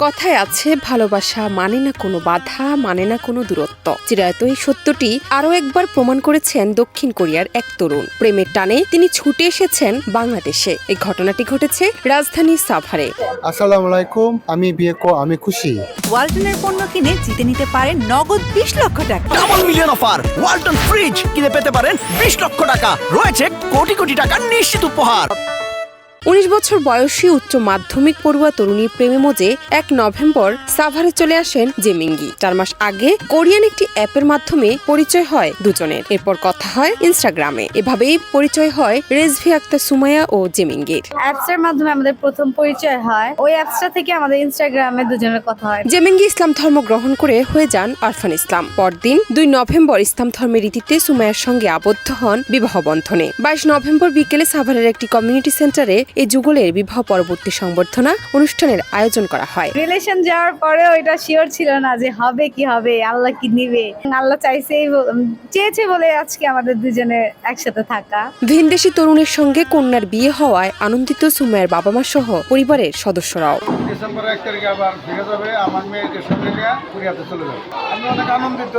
কথায় আছে ভালোবাসা মানে না কোনো বাধা, মানে না কোনো দূরত্ব। চিরায়ত এই সত্যটি আরও একবার প্রমাণ করেছেন দক্ষিণ কোরিয়ার এক তরুণ। প্রেমের টানে তিনি ছুটে এসেছেন বাংলাদেশে। এই ঘটনাটি ঘটেছে রাজধানী সাভারে। আসসালামু আলাইকুম, আমি খুশি। ওয়ালটনের পণ্য কিনে জিতে নিতে পারেন নগদ 20 লক্ষ টাকা। Double million offer, Walton fridge কিনে পেতে পারেন 20 লক্ষ টাকা। রয়েছে কোটি কোটি টাকার নিশ্চিত উপহার। 19 বছর বয়সী উচ্চ মাধ্যমিক পড়ুয়া তরুণীর প্রেমে মজে 1 নভেম্বর সাভারে চলে আসেন জেমিঙ্গি। 4 মাস আগে কোরিয়ান একটি অ্যাপের মাধ্যমে পরিচয় হয় দুজনের। এরপর কথা হয় ইনস্টাগ্রামে। এভাবেই পরিচয় হয় রেজভি আক্তার সুমাইয়া ও জেমিঙ্গির। অ্যাপসের মাধ্যমে আমাদের প্রথম পরিচয় হয়। ওই অ্যাপসটা থেকে আমাদের ইনস্টাগ্রামে দুজনের কথা হয়। জেমিঙ্গি ইসলাম ধর্ম গ্রহণ করে হয়ে যান আরফান ইসলাম। পরদিন 2 নভেম্বর ইসলাম ধর্মের রীতিতে সুমাইয়ার সঙ্গে আবদ্ধ হন বিবাহ বন্ধনে। 22 নভেম্বর বিকেলে সাভারের একটি কমিউনিটি সেন্টারে এই যুগলের বিবাহ পরবর্তী সংবর্ধনা অনুষ্ঠানের আয়োজন করা হয়। রিলেশন যাওয়ার পরেও এটা শিওর ছিল না যে হবে কি হবে, আল্লাহ কি নিবে। আল্লাহ চেয়েছে বলে আজকে আমাদের দুজনের একসাথে থাকা। ভিনদেশী তরুণের সঙ্গে কন্যার বিয়ে হওয়ায় আনন্দিত সুমাইয়ার বাবা মা সহ পরিবারের সদস্যরাও। ডিসেম্বরের 1 তারিখে আবার ফিরে যাবে, আমার মেয়েকে সঙ্গে নিয়ে কোরিয়াতে চলে যাবে। আমি অনেক আনন্দিত।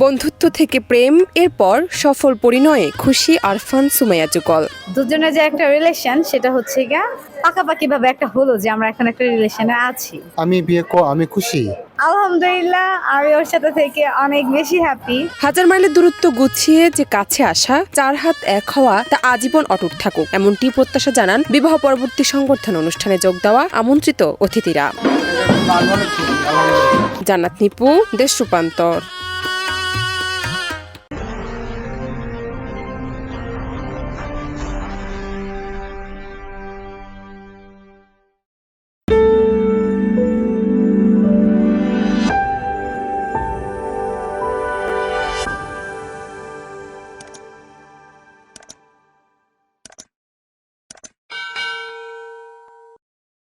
বন্ধুত্ব থেকে প্রেম, এরপর সফল পরিণয়ে খুশি আরফান সুমাইয়া যুগল। দুজনের যে একটা রিলেশন সেটা হচ্ছে গিয়া পাকাপাকি ভাবে একটা হলো যে আমরা এখন একটা রিলেশনে আছি। আমি খুশি। আলহামদুলিল্লাহ, আমি ওর সাথে থেকে অনেক বেশি হ্যাপি। 1000 মাইলের দূরত্ব গুছিয়ে যে কাছে আসা, 4 হাত এক হওয়া তা আজীবন অটুট থাকুক, এমনটি প্রত্যাশা জানান বিবাহ পরবর্তী সংবর্ধনা অনুষ্ঠানে যোগ দেওয়া আমন্ত্রিত অতিথিরা। জান্নাত নিপু, দেশ রূপান্তর।